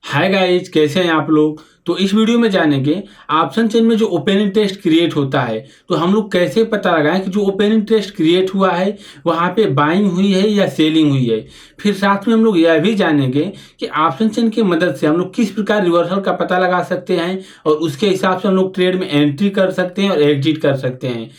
Hi guys, कैसे हैं आप लोग। तो इस वीडियो में जानेंगे ऑप्शन चेन में जो ओपन इंटरेस्ट क्रिएट होता है तो हम लोग कैसे पता लगाएं कि जो ओपन इंटरेस्ट क्रिएट हुआ है वहां पे बाइंग हुई है या सेलिंग हुई है। फिर साथ में हम लोग यह भी जानेंगे कि ऑप्शन चेन की मदद से हम लोग किस प्रकार रिवर्सल का पता लगा सकते हैं और उसके हिसाब से हम लोग ट्रेड में एंट्री कर सकते हैं और एग्जिट कर सकते हैं।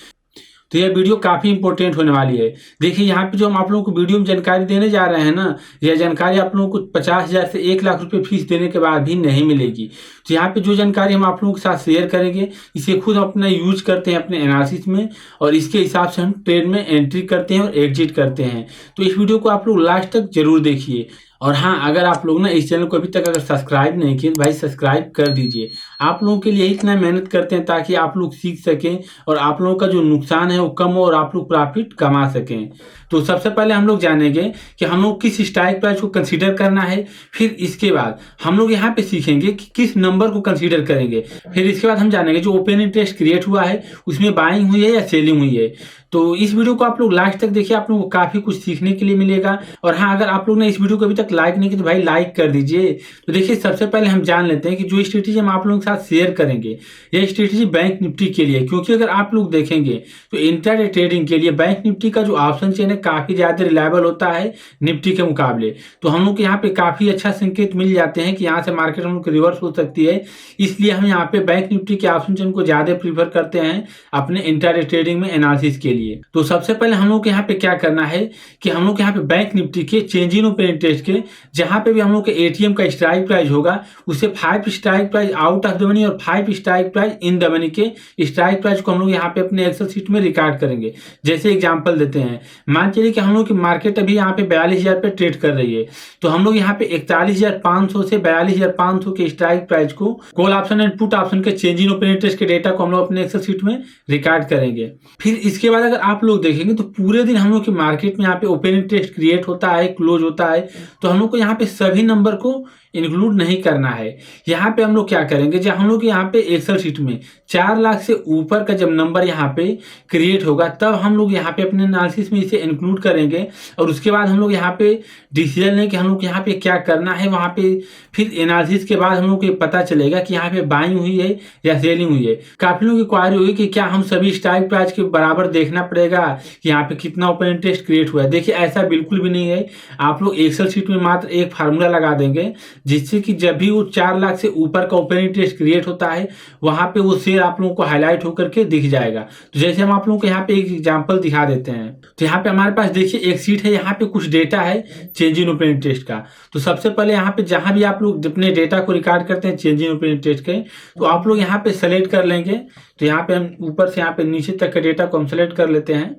तो यह वीडियो काफ़ी इंपॉर्टेंट होने वाली है। देखिए, यहाँ पे जो हम आप लोगों को वीडियो में जानकारी देने जा रहे हैं ना, यह जानकारी आप लोगों को 50,000 से 1 लाख रुपए फीस देने के बाद भी नहीं मिलेगी। तो यहाँ पे जो जानकारी हम आप लोगों के साथ शेयर करेंगे, इसे खुद अपना यूज करते हैं अपने एनालिसिस में और इसके हिसाब से हम ट्रेड में एंट्री करते हैं और एग्जिट करते हैं। तो इस वीडियो को आप लोग लास्ट तक जरूर देखिए। और हाँ, अगर आप लोग ना इस चैनल को अभी तक अगर सब्सक्राइब नहीं किए तो भाई सब्सक्राइब कर दीजिए। आप लोगों के लिए इतना मेहनत करते हैं ताकि आप लोग सीख सकें और आप लोगों का जो नुकसान है वो कम हो और आप लोग प्रॉफिट कमा सकें। तो सबसे पहले हम लोग जानेंगे कि हम लोग किस स्ट्राइक प्राइस को कंसीडर करना है। फिर इसके बाद हम लोग यहाँ पे सीखेंगे कि किस नंबर को कंसीडर करेंगे। फिर इसके बाद हम जानेंगे जो ओपन इंटरेस्ट क्रिएट हुआ है उसमें बाइंग हुई है या सेलिंग हुई है। तो इस वीडियो को आप लोग लास्ट तक देखिए, आप लोगों को काफ़ी कुछ सीखने के लिए मिलेगा। और हाँ, अगर आप लोग ने इस वीडियो को अभी तक लाइक नहीं किया तो भाई लाइक कर दीजिए। तो देखिए, सबसे पहले हम जान लेते हैं कि जो स्ट्रेटेजी हम आप लोगों के साथ शेयर करेंगे यह स्ट्रेटेजी बैंक निफ्टी के लिए, क्योंकि अगर आप लोग देखेंगे तो इंट्राडे ट्रेडिंग के लिए बैंक निफ्टी का जो ऑप्शन चेन है काफ़ी ज़्यादा रिलायबल होता है निफ्टी के मुकाबले। तो हम लोग यहाँ पे काफ़ी अच्छा संकेत मिल जाते हैं कि यहाँ से मार्केट हम लोग रिवर्स हो सकती है, इसलिए हम यहाँ पे बैंक निफ्टी के ऑप्शन चेन को ज़्यादा प्रीफर करते हैं अपने इंट्राडे ट्रेडिंग में एनालिसिस के लिए। तो सबसे पहले हम लोग को यहाँ पे क्या करना है कि हम लोग यहाँ पे बैंक निफ्टी के चेंज इन ओपन इंटरेस्ट के जहाँ पे भी हम लोग के एटीएम का स्ट्राइक प्राइस होगा उसे 5 strike price out of the money और 5 strike price in the money के स्ट्राइक प्राइस को हम लोग यहाँ पे अपने एक्सेल शीट में रिकॉर्ड करेंगे। जैसे एग्जांपल देते हैं, मान चलिए कि हम लोग की मार्केट अभी यहाँ पे 42,000 पे ट्रेड कर रही है, तो हम लोग यहाँ पे 41,500 से 42,500 के स्ट्राइक प्राइस को call option and put option के चेंज इन ओपन इंटरेस्ट के डेटा को हम लोग अपने एक्सेल शीट में रिकॉर्ड करेंगे। फिर इसके बाद अगर आप लोग देखेंगे तो पूरे दिन हम लोग की मार्केट में यहाँ पे ओपन इंटरेस्ट क्रिएट होता है, क्लोज होता है, तो हम लोग को यहाँ पे सभी नंबर को इंक्लूड नहीं करना है। यहाँ पे हम लोग क्या करेंगे, जब हम लोग यहाँ पे एक्सेल शीट में 4 लाख से ऊपर का जब नंबर यहाँ पे क्रिएट होगा तब हम लोग यहाँ पे अपने एनालिसिस में इसे इंक्लूड करेंगे और उसके बाद हम लोग यहाँ पे डिसीजन लें कि हम लोग यहाँ पे क्या करना है। वहाँ पे फिर एनालिसिस के बाद हम लोग को पता चलेगा कि यहाँ पे बाइंग हुई है या सेलिंग हुई है। काफी लोगों की क्वारी होगी कि क्या हम सभी स्ट्राइक प्राइस के बराबर देखना पड़ेगा कि यहाँ पे कितना ओपन इंटरेस्ट क्रिएट हुआ है। देखिए, ऐसा बिल्कुल भी नहीं है। आप लोग एक्सेल शीट में मात्र एक फार्मूला लगा देंगे जिससे कि जब भी वो 4 लाख से ऊपर का ओपन इंटरेस्ट क्रिएट होता है वहां पे वो शेयर आप लोगों को हाईलाइट होकर के दिख जाएगा। तो जैसे हम आप लोगों को यहाँ पे एक एग्जांपल दिखा देते हैं, तो यहाँ पे हमारे पास देखिए एक शीट है, यहाँ पे कुछ डेटा है चेंज इन ओपन इंटरेस्ट का। तो सबसे पहले यहाँ पे जहां भी आप लोग अपने डेटा को रिकॉर्ड करते हैं चेंज इन ओपन इंटरेस्ट के, तो आप लोग यहाँ पे सेलेक्ट कर लेंगे। तो यहाँ पे हम ऊपर से यहाँ पे नीचे तक के डेटा को हम सेलेक्ट कर लेते हैं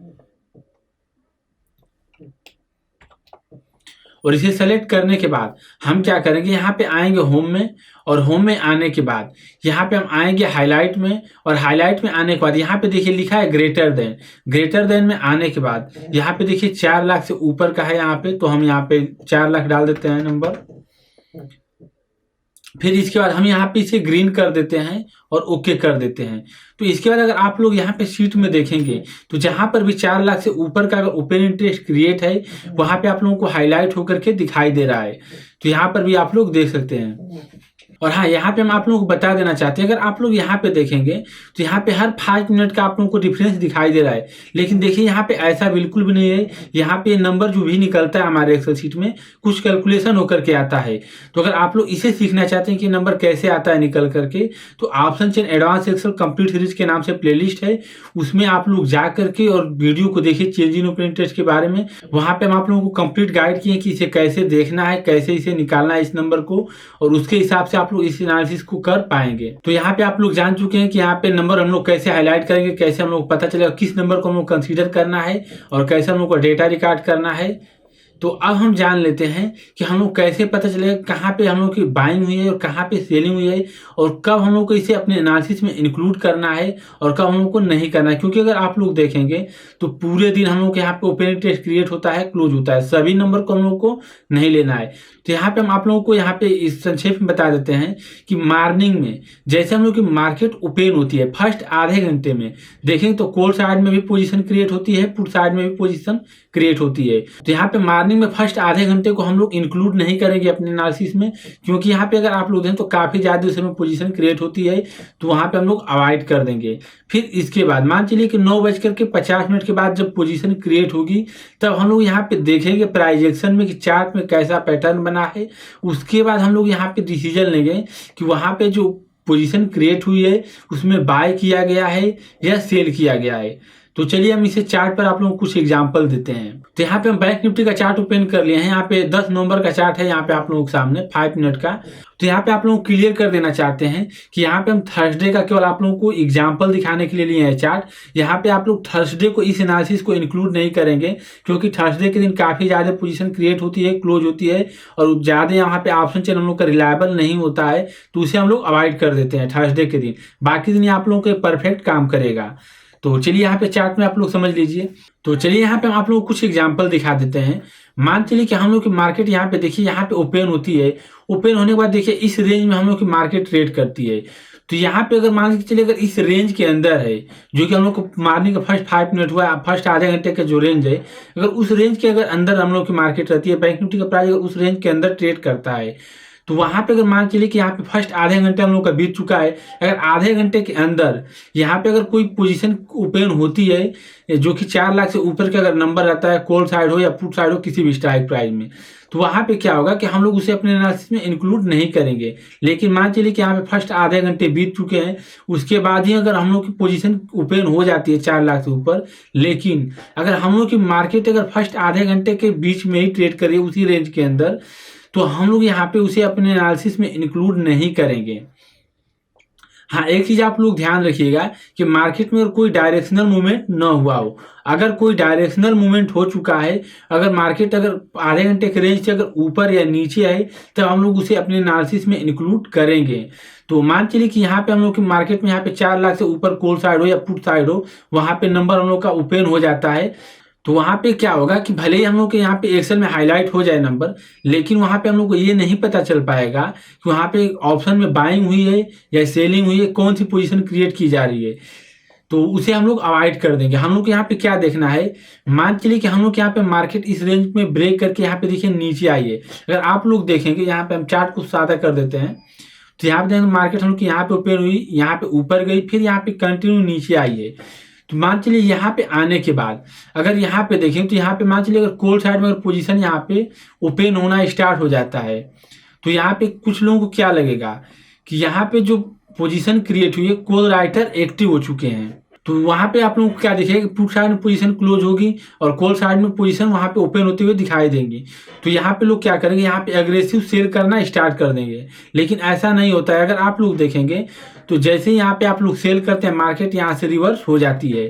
और इसे सेलेक्ट करने के बाद हम क्या करेंगे, यहाँ पे आएंगे होम में और होम में आने के बाद यहाँ पे हम आएंगे हाईलाइट में और हाईलाइट में आने के बाद यहाँ पे देखिए लिखा है ग्रेटर देन में आने के बाद यहाँ पे देखिए 4 लाख से ऊपर का है यहाँ पे, तो हम यहाँ पे 4 लाख डाल देते हैं नंबर। फिर इसके बाद हम यहाँ पे इसे ग्रीन कर देते हैं और ओके कर देते हैं। तो इसके बाद अगर आप लोग यहाँ पे शीट में देखेंगे तो जहां पर भी 4 लाख से ऊपर का अगर ओपन इंटरेस्ट क्रिएट है वहां पे आप लोगों को हाईलाइट होकर के दिखाई दे रहा है। तो यहाँ पर भी आप लोग देख सकते हैं। और हाँ, यहाँ पे हम आप लोगों को बता देना चाहते हैं, अगर आप लोग यहाँ पे देखेंगे तो यहाँ पे हर 5 मिनट का आप लोगों को डिफरेंस दिखाई दे रहा है, लेकिन देखिए यहाँ पे ऐसा बिल्कुल भी नहीं है। यहाँ पे नंबर जो भी निकलता है हमारे एक्सेल शीट में कुछ कैलकुलेशन होकर के आता है। तो अगर आप लोग इसे सीखना चाहते हैं कि नंबर कैसे आता है निकल करके, तो option chain advance excel complete series के नाम से प्लेलिस्ट है, उसमें आप लोग जा करके और वीडियो को देखिए चेंज इन ओपन इंटरेस्ट के बारे में। वहां पे हम आप लोगों को कंप्लीट गाइड किए कि इसे कैसे देखना है, कैसे इसे निकालना है इस नंबर को, और उसके हिसाब से आप लोग इस एनालिसिस को कर पाएंगे। तो यहाँ पे आप लोग जान चुके हैं कि यहाँ पे नंबर हम लोग कैसे हाईलाइट करेंगे, कैसे हम लोग पता चलेगा किस नंबर को हम लोग कंसीडर करना है और कैसे हम लोग को डेटा रिकॉर्ड करना है। तो अब हम जान लेते हैं कि हम लोग कैसे पता चलेगा कहाँ पे हम लोग की बाइंग हुई है और कहाँ पे सेलिंग हुई है और कब हम लोग को इसे अपने एनालिसिस में इंक्लूड करना है और कब हम लोग को नहीं करना है। क्योंकि अगर आप लोग देखेंगे तो पूरे दिन हम लोग के यहाँ पे ओपन इंटरेस्ट क्रिएट होता है, क्लोज होता है, सभी नंबर को हम लोग को नहीं लेना है। तो यहाँ पे हम आप लोगों को यहाँ पे इस संक्षेप में बता देते हैं कि मॉर्निंग में जैसे हम लोग की मार्केट ओपन होती है फर्स्ट आधे घंटे में देखेंगे तो कॉल साइड में भी पोजीशन क्रिएट होती है, पुट साइड में भी पोजीशन क्रिएट होती है। तो यहाँ पे मॉर्निंग में फर्स्ट आधे घंटे को हम लोग इंक्लूड नहीं करेंगे अपने एनालिसिस में, क्योंकि यहाँ पे अगर आप लोग देखें तो काफ़ी ज़्यादा उसमें पोजीशन क्रिएट होती है, तो वहाँ पे हम लोग अवॉइड कर देंगे। फिर इसके बाद मान चलिए कि 9:50 के बाद जब पोजीशन क्रिएट होगी तब हम लोग यहाँ पे देखेंगे प्राइजेक्शन में कि चार्ट में कैसा पैटर्न बना है। उसके बाद हम लोग यहाँ पे डिसीजन लेंगे कि वहाँ पे जो पोजीशन क्रिएट हुई है उसमें बाय किया गया है या सेल किया गया है। तो चलिए हम इसे चार्ट पर आप लोगों को कुछ एग्जांपल देते हैं। तो यहाँ पे हम बैंक निफ्टी का चार्ट ओपन कर लिए हैं। यहाँ पे 10 नवंबर का चार्ट है, यहाँ पे आप लोगों के सामने 5 मिनट का। तो यहाँ पे आप लोगों को क्लियर कर देना चाहते हैं कि यहाँ पे हम थर्सडे का केवल आप लोगों को एग्जांपल दिखाने के लिए लिए हैं चार्ट। यहाँ पे आप लोग थर्सडे को इस एनालिसिस को इंक्लूड नहीं करेंगे, क्योंकि थर्सडे के दिन काफ़ी ज़्यादा पोजीशन क्रिएट होती है, क्लोज होती है और ज़्यादा यहाँ पे ऑप्शन चेन हम लोग का रिलायबल नहीं होता है, तो उसे हम लोग अवॉइड कर देते हैं थर्सडे के दिन। बाकी दिन आप लोगों को परफेक्ट काम करेगा। तो चलिए यहाँ पे चार्ट में आप लोग समझ लीजिए। तो चलिए यहाँ पे हम आप लोग को कुछ एग्जांपल दिखा देते हैं। मान चलिए कि हम लोग की मार्केट यहाँ पे देखिए यहाँ पे ओपन होती है, ओपन होने के बाद देखिए इस रेंज में हम लोग की मार्केट ट्रेड करती है। तो यहाँ पे अगर मान के चलिए अगर इस रेंज के अंदर है जो कि हम लोग को मॉर्निंग का फर्स्ट 5 मिनट हुआ, फर्स्ट आधे घंटे का जो रेंज है, अगर उस रेंज के अगर अंदर हम लोग की मार्केट रहती है, बैंक निफ्टी का प्राइस अगर उस रेंज के अंदर ट्रेड करता है, तो वहां पे अगर मान चलिए कि यहाँ पे फर्स्ट आधे घंटे हम लोग का बीत चुका है, अगर आधे घंटे के अंदर यहाँ पे अगर कोई पोजीशन ओपन होती है जो कि 4 लाख से ऊपर का अगर नंबर रहता है, कॉल साइड हो या पुट साइड हो किसी भी स्ट्राइक प्राइस में, तो वहां पे क्या होगा कि हम लोग उसे अपने एनालिसिस में इंक्लूड नहीं करेंगे। लेकिन मान चलिए कि यहाँ पे फर्स्ट आधे घंटे बीत चुके हैं, उसके बाद ही अगर हम लोग की पोजीशन ओपन हो जाती है 4 लाख से ऊपर, लेकिन अगर हम लोग की मार्केट अगर फर्स्ट आधे घंटे के बीच में ही ट्रेड करिए उसी रेंज के अंदर, तो हम लोग यहाँ पे उसे अपने एनालिसिस में इंक्लूड नहीं करेंगे। हाँ, एक चीज आप लोग ध्यान रखिएगा कि मार्केट में अगर कोई डायरेक्शनल मूवमेंट न हुआ हो, अगर कोई डायरेक्शनल मूवमेंट हो चुका है, अगर मार्केट अगर आधे घंटे के रेंज से अगर ऊपर या नीचे आए, तब हम लोग उसे अपने एनालिसिस में इंक्लूड करेंगे। तो मान चलिए कि यहाँ पे हम लोग की मार्केट में यहाँ पे 4 लाख से ऊपर कॉल साइड हो या पुट साइड हो, वहां पे नंबर हम लोग का ओपन हो जाता है, तो वहां पे क्या होगा कि भले ही हम लोग के यहाँ पे एक्सेल में हाईलाइट हो जाए नंबर, लेकिन वहां पे हम लोग को ये नहीं पता चल पाएगा कि वहां पे ऑप्शन में बाइंग हुई है या सेलिंग हुई है, कौन सी पोजीशन क्रिएट की जा रही है, तो उसे हम लोग अवॉइड कर देंगे। हम लोग को यहाँ पे क्या देखना है, मान चलिए कि हम लोग यहाँ पे मार्केट इस रेंज में ब्रेक करके यहाँ पे देखिए नीचे आई है। अगर आप लोग देखेंगे यहाँ पे हम चार्ट को सादा कर देते हैं, तो यहाँ पे देखेंगे मार्केट हम लोग की यहाँ पे ओपन हुई, यहाँ पे ऊपर गई, फिर यहाँ पे कंटिन्यू नीचे आई है। तो मान चलिए यहाँ पे आने के बाद अगर यहाँ पे देखें तो यहाँ पे मान चलिए अगर कॉल साइड में अगर पोजीशन यहाँ पे ओपन होना स्टार्ट हो जाता है, तो यहाँ पे कुछ लोगों को क्या लगेगा कि यहाँ पे जो पोजीशन क्रिएट हुई है कॉल राइटर एक्टिव हो चुके हैं। तो वहां पे आप लोगों को क्या दिखेगा कि पुट साइड में पोजीशन क्लोज होगी और कॉल साइड में पोजीशन वहां पे ओपन होते हुए दिखाई देंगी। तो यहाँ पे लोग क्या करेंगे, यहाँ पे एग्रेसिव सेल करना स्टार्ट कर देंगे। लेकिन ऐसा नहीं होता है। अगर आप लोग देखेंगे तो जैसे ही यहाँ पे आप लोग सेल करते हैं, मार्केट यहाँ से रिवर्स हो जाती है।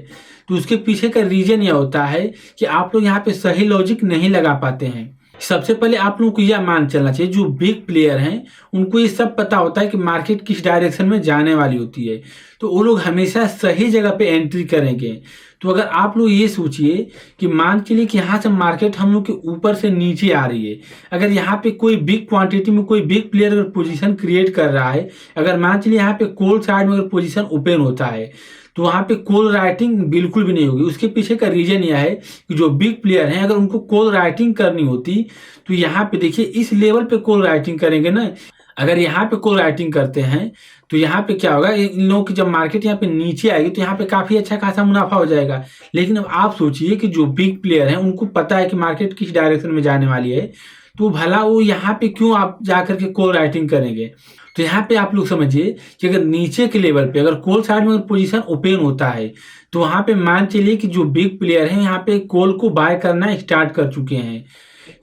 तो उसके पीछे का रीजन यह होता है कि आप लोग यहाँ पे सही लॉजिक नहीं लगा पाते हैं। सबसे पहले आप लोगों को यह मान चलना चाहिए, जो बिग प्लेयर हैं उनको ये सब पता होता है कि मार्केट किस डायरेक्शन में जाने वाली होती है, तो वो लोग हमेशा सही जगह पे एंट्री करेंगे। तो अगर आप लोग ये सोचिए कि मान चलिए कि यहाँ से मार्केट हम लोग के ऊपर से नीचे आ रही है, अगर यहाँ पे कोई बिग क्वांटिटी में कोई बिग प्लेयर अगर पोजीशन क्रिएट कर रहा है, अगर मान चलिए यहाँ पे कॉल साइड में अगर पोजीशन ओपन होता है, तो वहां पे कॉल राइटिंग बिल्कुल भी नहीं होगी। उसके पीछे का रीजन यह है कि जो बिग प्लेयर हैं अगर उनको कॉल राइटिंग करनी होती तो यहाँ पे देखिए इस लेवल पे कॉल राइटिंग करेंगे ना। अगर यहाँ पे कॉल राइटिंग करते हैं तो यहाँ पे क्या होगा, इन लोगों की जब मार्केट यहाँ पे नीचे आएगी तो यहाँ पे काफी अच्छा खासा मुनाफा हो जाएगा। लेकिन अब आप सोचिए कि जो बिग प्लेयर हैं उनको पता है कि मार्केट किस डायरेक्शन में जाने वाली है, तो भला वो यहाँ पे क्यों आप जाकर के कॉल राइटिंग करेंगे। तो यहाँ पे आप लोग समझिए कि अगर नीचे के लेवल पे अगर कॉल साइड में अगर पोजीशन ओपन होता है, तो वहां पे मान चलिए कि जो बिग प्लेयर हैं यहाँ पे कॉल को बाय करना स्टार्ट कर चुके हैं।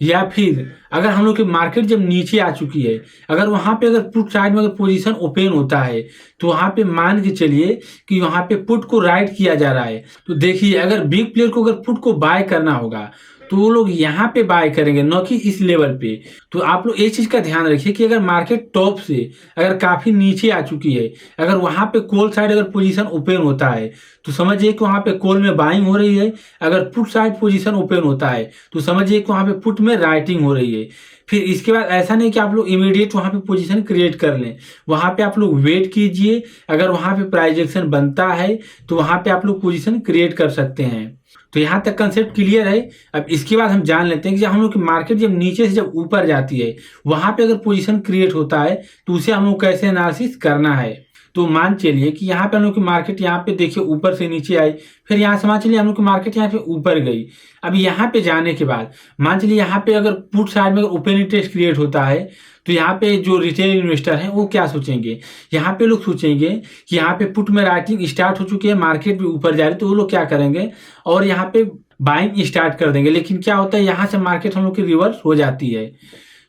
या फिर अगर हम लोग की मार्केट जब नीचे आ चुकी है, अगर वहां पे अगर पुट साइड में अगर पोजीशन ओपन होता है, तो वहां पे मान के चलिए कि वहां पे पुट को राइट किया जा रहा है। तो देखिए अगर बिग प्लेयर को अगर पुट को बाय करना होगा तो वो लोग यहाँ पे बाय करेंगे, न कि इस लेवल पे। तो आप लोग एक चीज़ का ध्यान रखिए कि अगर मार्केट टॉप से अगर काफ़ी नीचे आ चुकी है, अगर वहाँ पे कॉल साइड अगर पोजीशन ओपन होता है तो समझिए कि वहाँ पे कॉल में बाइंग हो रही है। अगर पुट साइड पोजीशन ओपन होता है तो समझिए कि वहाँ पे पुट में राइटिंग हो रही है। फिर इसके बाद ऐसा नहीं कि आप लोग इमीडिएट वहाँ पे पोजीशन क्रिएट कर लें, वहाँ पे आप लोग वेट कीजिए। अगर वहाँ पे प्राइस एक्शन बनता है तो वहाँ पे आप लोग पोजीशन क्रिएट कर सकते हैं। तो यहाँ तक कंसेप्ट क्लियर है। अब इसके बाद हम जान लेते हैं कि जब हम लोग की मार्केट जब नीचे से जब ऊपर जाती है, वहाँ पे अगर पोजीशन क्रिएट होता है तो उसे हम लोग कैसे एनालिसिस करना है। तो मान चलिए कि यहाँ पे हम लोग की मार्केट यहाँ पे देखिए ऊपर से नीचे आई, फिर यहाँ से मान चलिए हम लोग की मार्केट यहाँ पे ऊपर गई। अब यहाँ पे जाने के बाद मान चलिए यहाँ पे अगर पुट साइड में अगर ओपन इंटरेस्ट क्रिएट होता है तो यहाँ पे जो रिटेल इन्वेस्टर हैं वो क्या सोचेंगे, यहाँ पे लोग सोचेंगे कि यहाँ पे पुट में राइटिंग स्टार्ट हो चुकी है, मार्केट भी ऊपर जा रही है, तो वो लोग क्या करेंगे और यहाँ पे बाइंग स्टार्ट कर देंगे। लेकिन क्या होता है, यहाँ से मार्केट हम लोग की रिवर्स हो जाती है,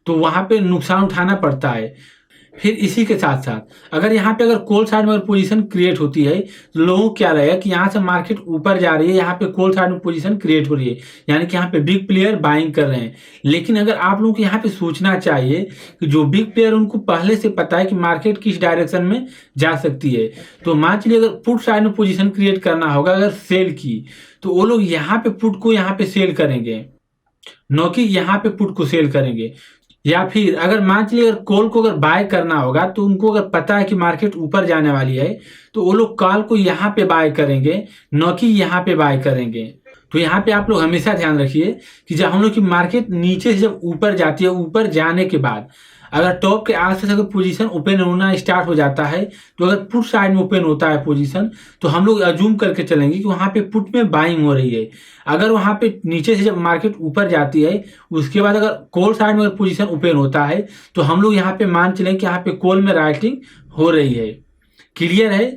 तो वहाँ पे नुकसान उठाना पड़ता है। फिर इसी के साथ साथ अगर यहाँ पे अगर कॉल साइड में अगर पोजीशन क्रिएट होती है तो लोगों को क्या लगेगा कि यहाँ से मार्केट ऊपर जा रही है, यहाँ पे कॉल साइड में पोजीशन क्रिएट हो रही है, यानी कि यहाँ पे बिग प्लेयर बाइंग कर रहे हैं। लेकिन अगर आप लोगों को यहाँ पे सोचना चाहिए कि जो बिग प्लेयर उनको पहले से पता है कि मार्केट किस डायरेक्शन में जा सकती है। तो मान चलिए अगर पुट साइड में पोजिशन क्रिएट करना होगा अगर सेल की, तो वो लोग यहाँ पे पुट को यहाँ पे सेल करेंगे, न कि यहाँ पे पुट को सेल करेंगे। या फिर अगर मान चलिए अगर कॉल को अगर बाय करना होगा तो उनको अगर पता है कि मार्केट ऊपर जाने वाली है तो वो लोग कॉल को यहाँ पे बाय करेंगे, न कि यहाँ पे बाय करेंगे। तो यहाँ पे आप लोग हमेशा ध्यान रखिए कि जब हम लोग की मार्केट नीचे से जब ऊपर जाती है, ऊपर जाने के बाद अगर टॉप के आसपास अगर पोजीशन ओपन होना स्टार्ट हो जाता है, तो अगर पुट साइड में ओपन होता है पोजीशन, तो हम लोग अज्यूम करके चलेंगे कि वहाँ पे पुट में बाइंग हो रही है। अगर वहाँ पे नीचे से जब मार्केट ऊपर जाती है उसके बाद अगर कॉल साइड में अगर पोजीशन ओपन होता है तो हम लोग यहाँ पे मान चलेंगे कि यहाँ पे कॉल में राइटिंग हो रही है। क्लियर है।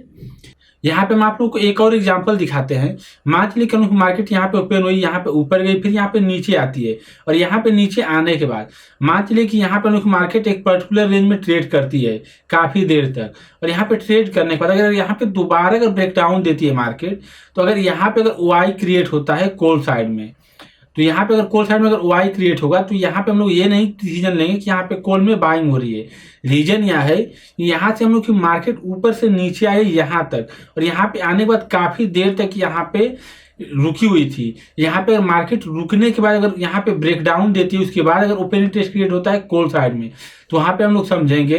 यहाँ पे हम आप लोग को एक और एग्जांपल दिखाते हैं। मान चलिए कि मार्केट यहाँ पे ओपन हुई, यहाँ पे ऊपर गई, फिर यहाँ पे नीचे आती है, और यहाँ पे नीचे आने के बाद मान चलिए कि यहाँ पे मार्केट एक पर्टिकुलर रेंज में ट्रेड करती है काफ़ी देर तक, और यहाँ पे ट्रेड करने के बाद अगर यहाँ पे दोबारा अगर ब्रेकडाउन देती है मार्केट, तो अगर यहाँ पे अगर वाई क्रिएट होता है कॉल साइड में, तो यहाँ पे अगर कॉल साइड में अगर वाई क्रिएट होगा तो यहाँ पे हम लोग ये नहीं डिसीजन लेंगे कि यहाँ पे कॉल में बाइंग हो रही है। रीजन यह है कि यहाँ से हम लोग की मार्केट ऊपर से नीचे आई यहाँ तक, और यहाँ पे आने के बाद काफ़ी देर तक यहाँ पे रुकी हुई थी। यहाँ पे मार्केट रुकने के बाद अगर यहाँ पे ब्रेकडाउन देती है, उसके बाद अगर ओपन इंटरेस्ट क्रिएट होता है कॉल साइड में, तो वहाँ पे हम लोग समझेंगे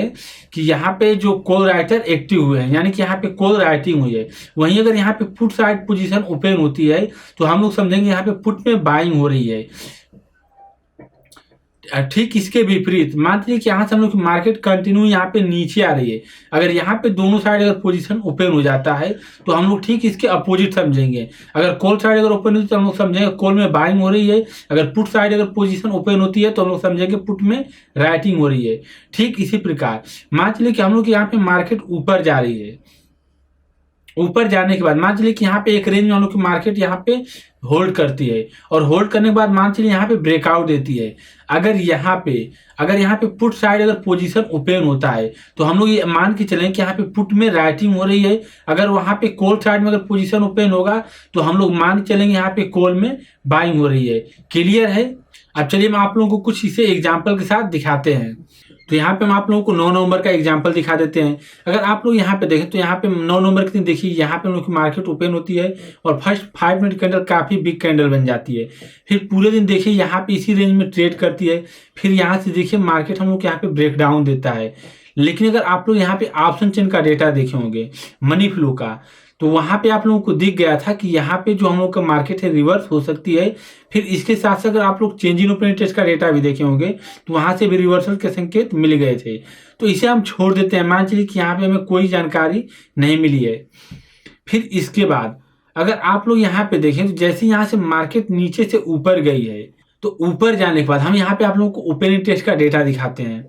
कि यहाँ पे जो कॉल राइटर एक्टिव हुए हैं, यानी कि यहाँ पे कॉल राइटिंग हुई है। वहीं अगर यहाँ पे पुट साइड पोजीशन ओपन होती है तो हम लोग समझेंगे यहाँ पे पुट में बाइंग हो रही है। ठीक इसके विपरीत मान लीजिए कि यहाँ से हम लोग मार्केट कंटिन्यू यहाँ पे नीचे आ रही है, अगर यहाँ पे दोनों साइड अगर पोजीशन ओपन हो जाता है तो हम लोग ठीक इसके अपोजिट समझेंगे। अगर कॉल साइड अगर ओपन होती है तो हम लोग समझेंगे कॉल में बाइंग हो रही है, अगर पुट साइड अगर पोजीशन ओपन होती है तो हम लोग समझेंगे पुट में राइटिंग हो रही है। ठीक इसी प्रकार मान चलिए कि हम लोग यहाँ पे मार्केट ऊपर जा रही है, ऊपर जाने के बाद मान चलिए कि यहाँ पे एक रेंज में हम लोग की मार्केट यहाँ पे होल्ड करती है, और होल्ड करने के बाद मान चलिए यहाँ पे ब्रेकआउट देती है। अगर यहाँ पे पुट साइड अगर पोजीशन ओपन होता है तो हम लोग ये मान के चलें कि यहाँ पे पुट में राइटिंग हो रही है। अगर वहाँ पे कॉल साइड में अगर पोजीशन ओपन होगा तो हम लोग मान के चलेंगे यहाँ पे कॉल में बाइंग हो रही है। क्लियर है। अब चलिए हम आप लोगों को कुछ इसे एग्जाम्पल के साथ दिखाते हैं। तो यहाँ पे हम आप लोगों को 9 नवंबर का एग्जांपल दिखा देते हैं। अगर आप लोग यहाँ पे देखें तो यहाँ पे 9 नवंबर के दिन देखिए यहाँ पे हम लोग की मार्केट ओपन होती है और फर्स्ट 5 मिनट कैंडल काफ़ी बिग कैंडल बन जाती है। फिर पूरे दिन देखिए यहाँ पे इसी रेंज में ट्रेड करती है। फिर यहाँ से देखिए मार्केट हम लोग यहाँ पे ब्रेकडाउन देता है। लेकिन अगर आप लोग यहाँ पे ऑप्शन चेन का डेटा देखे होंगे मनी फ्लो का, तो वहाँ पे आप लोगों को दिख गया था कि यहाँ पे जो हम लोग का मार्केट है रिवर्स हो सकती है। फिर इसके साथ साथ अगर आप लोग चेंज इन ओपन इंटरेस्ट का डेटा भी देखे होंगे तो वहाँ से भी रिवर्सल के संकेत मिल गए थे। तो इसे हम छोड़ देते हैं, मान चलिए कि यहाँ पे हमें कोई जानकारी नहीं मिली है। फिर इसके बाद अगर आप लोग यहाँ पे देखें तो जैसे यहाँ से मार्केट नीचे से ऊपर गई है, तो ऊपर जाने के बाद हम यहाँ पे आप लोगों को ओपन इंटरेस्ट का डेटा दिखाते हैं।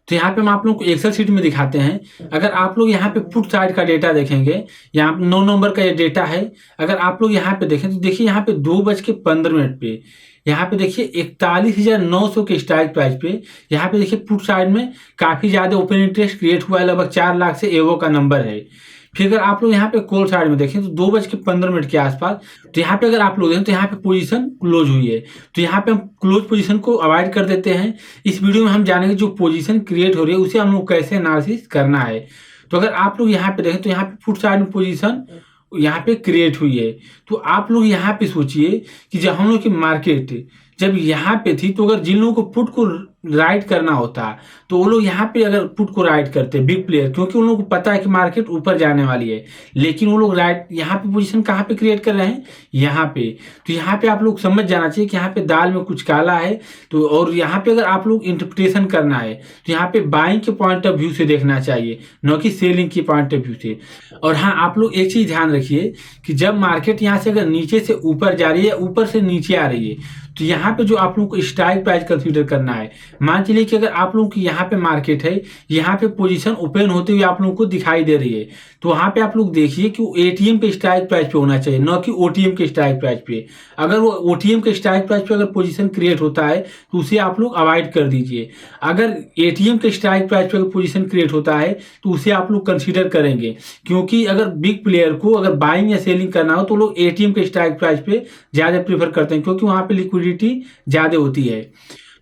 तो यहाँ पे हम आप लोगों को एक्सेल शीट में दिखाते हैं। अगर आप लोग यहाँ पे पुट साइड का डेटा देखेंगे, यहाँ 9 नवंबर का ये डेटा है। अगर आप लोग यहाँ पे देखें तो देखिए यहाँ पे 2:15 पे यहाँ पे देखिए 41,900 के स्ट्राइक प्राइस पे यहाँ पे देखिए पुट साइड में काफ़ी ज़्यादा ओपन इंटरेस्ट क्रिएट हुआ है, लगभग 4 लाख से एवो का नंबर है। फिर अगर आप लोग यहाँ पे कॉल साइड में देखें तो 2:15 के आसपास, तो यहाँ पे अगर आप लोग देखें तो यहाँ पे पोजीशन क्लोज हुई है। तो यहाँ पे हम क्लोज पोजीशन को अवॉइड कर देते हैं। इस वीडियो में हम जानेंगे जो पोजीशन क्रिएट हो रही है उसे हम लोग कैसे एनालिसिस करना है। तो अगर आप लोग यहाँ पे देखें तो यहाँ पे फुट साइड में पोजीशन यहाँ पे क्रिएट हुई है। तो आप लोग यहाँ पे सोचिए कि जब हम लोग की मार्केट जब यहाँ पे थी, तो अगर जिन लोगों को पुट को राइट करना होता तो वो लोग यहाँ पे अगर पुट को राइट करते बिग प्लेयर, क्योंकि उन लोगों को पता है कि मार्केट ऊपर जाने वाली है, लेकिन वो लोग राइट यहाँ पे पोजीशन कहाँ पे क्रिएट कर रहे हैं, यहाँ पे। तो यहाँ पे आप लोग समझ जाना चाहिए कि यहाँ पे दाल में कुछ काला है। तो और यहाँ पे अगर आप लोग इंटरप्रिटेशन करना है तो यहाँ पे बाइंग के पॉइंट ऑफ व्यू से देखना चाहिए, न कि सेलिंग के पॉइंट ऑफ व्यू से। और हाँ, आप लोग एक चीज ध्यान रखिए कि जब मार्केट यहाँ से अगर नीचे से ऊपर जा रही है, ऊपर से नीचे आ रही है, तो यहाँ पे जो आप लोगों को स्ट्राइक प्राइस कंसीडर करना है। मान चलिए कि अगर आप लोगों की यहाँ पे मार्केट है, यहाँ पे पोजीशन ओपन होते हुए आप लोगों को दिखाई दे रही है, तो वहां पे आप लोग देखिए कि वो एटीएम के स्ट्राइक प्राइस पे होना चाहिए, न कि ओटीएम के स्ट्राइक प्राइस पे। अगर वो ओटीएम के स्ट्राइक प्राइस पे अगर पोजीशन क्रिएट होता है तो उसे आप लोग अवॉइड कर दीजिए। अगर एटीएम के स्ट्राइक प्राइस पे अगर पोजीशन क्रिएट होता है तो उसे आप लोग कंसीडर करेंगे, क्योंकि अगर बिग प्लेयर को अगर बाइंग या सेलिंग करना हो तो लोग एटीएम के स्ट्राइक प्राइस पे ज्यादा प्रीफर करते हैं, क्योंकि वहां पे लिक्विडिटी ज्यादा होती है।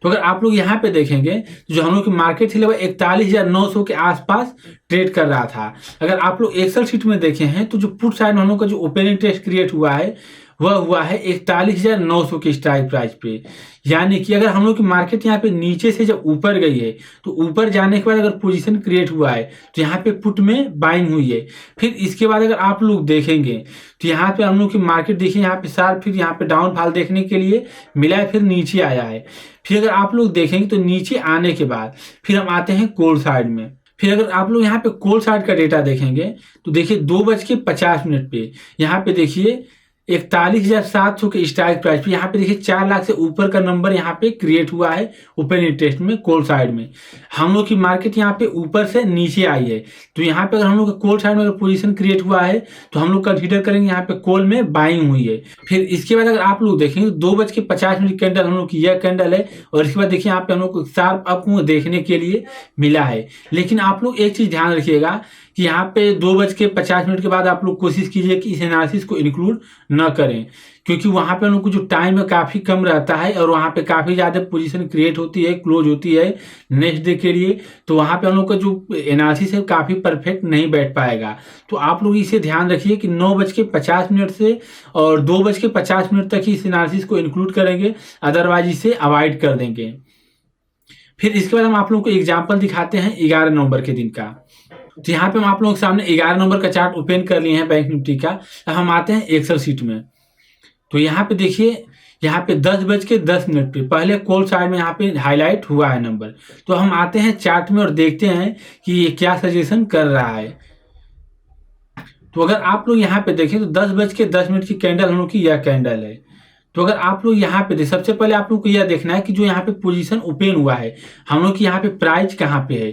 तो अगर आप लोग यहाँ पे देखेंगे तो जो हम लोग की मार्केट थी लगभग 41,900 के आसपास ट्रेड कर रहा था। अगर आप लोग एक्सेल शीट में देखे हैं तो जो पुट साइड में हम लोग का जो ओपनिंग टेस्ट क्रिएट हुआ है वह हुआ है 41,900 के स्ट्राइक प्राइस पे। यानी कि अगर हम लोग की मार्केट यहाँ पे नीचे से जब ऊपर गई है तो ऊपर जाने के बाद अगर पोजीशन क्रिएट हुआ है तो यहाँ पे पुट में बाइंग हुई है। फिर इसके बाद अगर आप लोग देखेंगे तो यहाँ पे हम लोग की मार्केट देखिए यहाँ पे सार फिर यहाँ पे डाउनफॉल देखने के लिए मिला है, फिर नीचे आया है। फिर अगर आप लोग देखेंगे तो नीचे आने के बाद फिर हम आते हैं कॉल साइड में। फिर अगर आप लोग यहाँ पे कॉल साइड का डेटा देखेंगे तो देखिए 2:50 पे यहाँ पे देखिए 41,700 के स्ट्राइक प्राइस पे यहाँ पे देखिए 4 लाख से ऊपर का नंबर यहाँ पे क्रिएट हुआ है ओपन इंटरेस्ट में कॉल साइड में। हम लोग की मार्केट यहाँ पे ऊपर से नीचे आई है, तो यहाँ पे अगर हम लोग कॉल साइड में अगर पोजीशन क्रिएट हुआ है तो हम लोग कंसीडर करेंगे यहाँ पे कॉल में बाइंग हुई है। फिर इसके बाद अगर आप लोग देखेंगे 2:50 कैंडल हम लोग की यह कैंडल है, और इसके बाद देखिए यहाँ पे हम लोग को शार्प अप देखने के लिए मिला है। लेकिन आप लोग एक चीज ध्यान रखिएगा कि यहाँ पे 2:50 के बाद आप लोग कोशिश कीजिए कि इस एनालिसिस को इंक्लूड न करें, क्योंकि वहां पे हम लोग को जो टाइम है काफी कम रहता है और वहां पे काफी ज्यादा पोजीशन क्रिएट होती है, क्लोज होती है नेक्स्ट डे के लिए। तो वहां पे हम लोग का जो एनालिसिस है काफी परफेक्ट नहीं बैठ पाएगा। तो आप लोग इसे ध्यान रखिए कि 9:50 से और 2:50 तक ही इस एनालिसिस को इंक्लूड करेंगे, अदरवाइज इसे अवॉइड कर देंगे। फिर इसके बाद हम आप लोग को एग्जाम्पल दिखाते हैं 11 नवंबर के दिन का। तो यहाँ पे हम आप लोगों के सामने 11 नंबर का चार्ट ओपन कर लिए हैं बैंक निफ्टी का। अब हम आते हैं एक्सेल शीट में। तो यहाँ पे देखिए यहाँ पे 10:10 पे पहले कॉल साइड में यहाँ पे हाईलाइट हुआ है नंबर। तो हम आते हैं चार्ट में और देखते हैं कि ये क्या सजेशन कर रहा है। तो अगर आप लोग यहाँ पे देखें तो 10:10 की कैंडल हम लोग की यह कैंडल है। तो अगर आप लोग यहाँ पे सबसे पहले आप लोग को यह देखना है कि जो यहाँ पे पोजीशन ओपन हुआ है हम लोग की यहाँ पे प्राइस कहाँ पे है।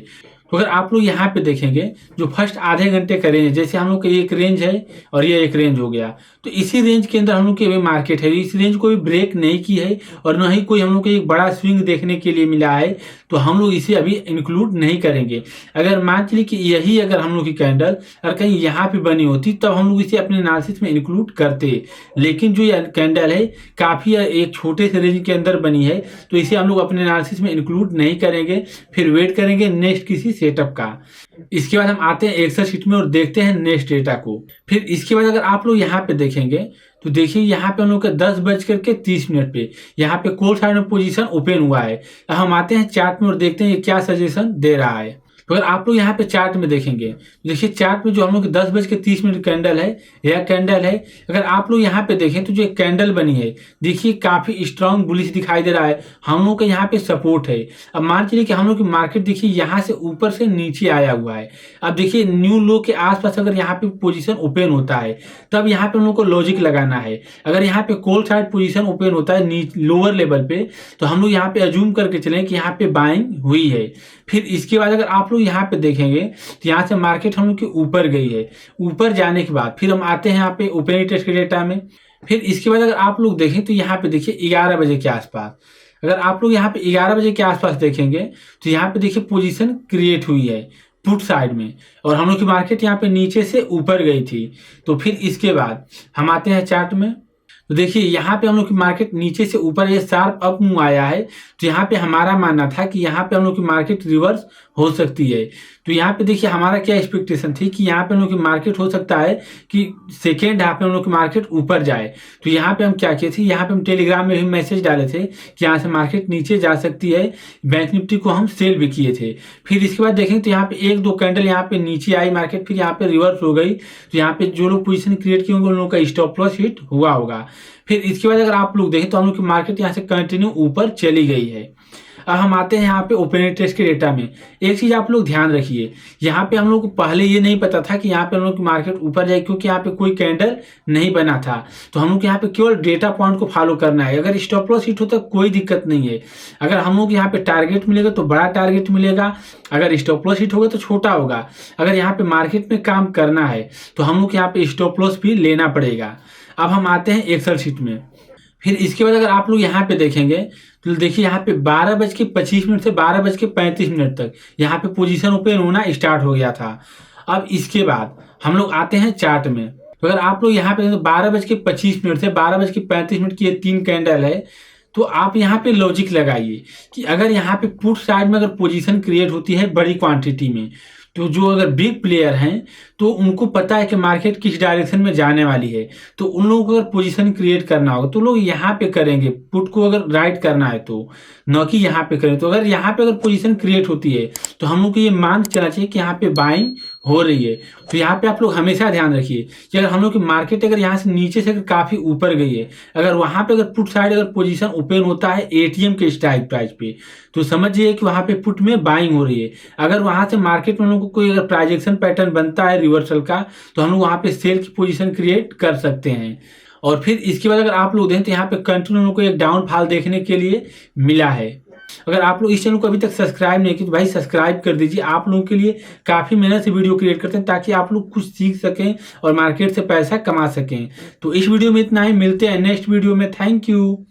तो अगर आप लोग यहाँ पे देखेंगे जो फर्स्ट आधे घंटे का रेंज, जैसे हम लोग का एक रेंज है और ये एक रेंज हो गया, तो इसी रेंज के अंदर हम लोग की अभी मार्केट है। इस रेंज को भी ब्रेक नहीं की है और न ही कोई हम लोग को एक बड़ा स्विंग देखने के लिए मिला है, तो हम लोग इसे अभी इंक्लूड नहीं करेंगे। अगर मान चलिए कि यही अगर हम लोग की कैंडल अगर कहीं यहाँ पे बनी होती तब हम लोग इसे अपने एनालिसिस में इंक्लूड करते, लेकिन जो ये कैंडल है काफी एक छोटे से रेंज के अंदर बनी है, तो इसे हम लोग अपने एनालिसिस में इंक्लूड नहीं करेंगे। फिर वेट करेंगे नेक्स्ट किसी सेटअप का। इसके बाद हम आते हैं एक्सेल शीट में और देखते हैं नेक्स्ट डेटा को। फिर इसके बाद अगर आप लोग यहाँ पे देखेंगे तो देखिए यहाँ पे हम लोग का 10:30 पे यहाँ पे कॉल साइड में पोजीशन ओपन हुआ है। हम आते हैं चार्ट में और देखते हैं ये क्या सजेशन दे रहा है। तो अगर आप लोग यहाँ पे चार्ट में देखेंगे देखिए चार्ट में जो हम लोग 10:30 कैंडल है यह कैंडल है। अगर आप लोग यहाँ पे देखें तो जो एक कैंडल बनी है देखिए काफी स्ट्रांग बुलिश दिखाई दे रहा है, हम लोग का यहाँ पे सपोर्ट है। अब मान चलिए कि हम लोग की मार्केट देखिए यहाँ से ऊपर से नीचे आया हुआ है। अब देखिए न्यू लो के आसपास अगर यहाँ पे पोजीशन ओपन होता है तब यहाँ पे हम लोग को लॉजिक लगाना है। अगर यहाँ पे कॉल साइड पोजीशन ओपन होता है लोअर लेवल पे तो हम लोग यहाँ पे अज्यूम करके चलें कि यहाँ पे बाइंग हुई है। फिर इसके बाद अगर आप लोग यहाँ पे देखेंगे तो यहाँ से मार्केट हम लोग के ऊपर गई है। ऊपर जाने के बाद फिर हम आते हैं यहाँ पे ओपन इंटरेस्ट के डेटा में। फिर इसके बाद अगर आप लोग देखें तो यहाँ पे देखिए 11 बजे के आसपास, अगर आप लोग यहाँ पे 11 बजे के आसपास देखेंगे तो यहाँ पे देखिए पोजीशन क्रिएट हुई है पुट साइड में, और हम लोग की मार्केट यहाँ पे नीचे से ऊपर गई थी। तो फिर इसके बाद हम आते हैं चार्ट में। तो देखिए यहाँ पे हम लोग की मार्केट नीचे से ऊपर ये शार्प अप मूव आया है। तो यहाँ पे हमारा मानना था कि यहाँ पे हम लोग की मार्केट रिवर्स हो सकती है। तो यहाँ पे देखिए हमारा क्या एक्सपेक्टेशन थी कि यहाँ पे हम लोग की मार्केट हो सकता है कि सेकेंड हाफ में हम लोग की मार्केट ऊपर जाए। तो यहाँ पे हम क्या किए थे, यहाँ पे हम टेलीग्राम में भी मैसेज डाले थे कि यहाँ से मार्केट नीचे जा सकती है। बैंक निफ्टी को हम सेल भी किए थे। फिर इसके बाद देखेंगे तो यहाँ पे एक दो कैंडल यहाँ पे नीचे आई मार्केट, फिर यहाँ पे रिवर्स हो गई। तो यहाँ पे जो लोग पोजीशन क्रिएट किए होंगे उन लोगों का स्टॉप लॉस हिट हुआ होगा। फिर इसके बाद अगर आप लोग देखें तो हम लोग की मार्केट यहाँ से कंटिन्यू ऊपर चली गई है। अब हम आते हैं यहाँ पे ओपन इंटरेस्ट के डेटा में। एक चीज आप लोग ध्यान रखिए, यहाँ पे हम लोग को पहले ये नहीं पता था कि यहाँ पे हम लोग की मार्केट ऊपर जाए, क्योंकि यहाँ पे कोई कैंडल नहीं बना था। तो हम लोग यहाँ पे केवल डेटा पॉइंट को फॉलो करना है। अगर स्टॉप लॉस हिट होता है कोई दिक्कत नहीं है। अगर हम लोग यहाँ पे टारगेट मिलेगा तो बड़ा टारगेट मिलेगा, अगर स्टॉप लॉस हिट होगा तो छोटा होगा। अगर यहाँ पे मार्केट में काम करना है तो हम लोग यहाँ पे स्टॉप लॉस भी लेना पड़ेगा। अब हम आते हैं एक्सेल शीट में। फिर इसके बाद अगर आप लोग यहाँ पे देखेंगे तो देखिए यहाँ पे 12:25 से 12:35 तक यहाँ पे पोजीशन ओपन होना स्टार्ट हो गया था। अब इसके बाद हम लोग आते हैं चार्ट में। तो अगर आप लोग यहाँ पे 12:25 से 12:35 की ये 3 कैंडल है, तो आप यहाँ पे लॉजिक लगाइए कि अगर यहाँ पे पुट साइड में अगर पोजीशन क्रिएट होती है बड़ी क्वांटिटी में, तो जो अगर बिग प्लेयर हैं तो उनको पता है कि मार्केट किस डायरेक्शन में जाने वाली है। तो उन लोगों को अगर पोजीशन क्रिएट करना होगा तो लोग यहाँ पे करेंगे, पुट को अगर राइट करना है तो, न कि यहाँ पे करें। तो अगर यहाँ पे अगर पोजीशन क्रिएट होती है तो हम लोग को ये मान चलना चाहिए कि यहाँ पे बाइंग हो रही है। तो यहाँ पे आप लोग हमेशा ध्यान रखिए कि अगर हम लोग की मार्केट अगर यहाँ से नीचे से अगर काफी ऊपर गई है, अगर वहां पे अगर पुट साइड अगर पोजीशन ओपन होता है एटीएम के स्ट्राइक प्राइस पे, तो समझिए कि वहां पे पुट में बाइंग हो रही है। अगर वहां से मार्केट में हम लोग को कोई अगर प्राइजेक्शन पैटर्न बनता है रिवर्सल का, तो हम लोग वहां पे सेल की पोजीशन क्रिएट कर सकते हैं। और फिर इसके बाद अगर आप लोग देखें तो यहाँ पे कंटिन्यू हम लोग को एक डाउनफॉल देखने के लिए मिला है। अगर आप लोग इस चैनल को अभी तक सब्सक्राइब नहीं किया तो भाई सब्सक्राइब कर दीजिए। आप लोगों के लिए काफ़ी मेहनत से वीडियो क्रिएट करते हैं ताकि आप लोग कुछ सीख सकें और मार्केट से पैसा कमा सकें। तो इस वीडियो में इतना ही, मिलते हैं नेक्स्ट वीडियो में। Thank you.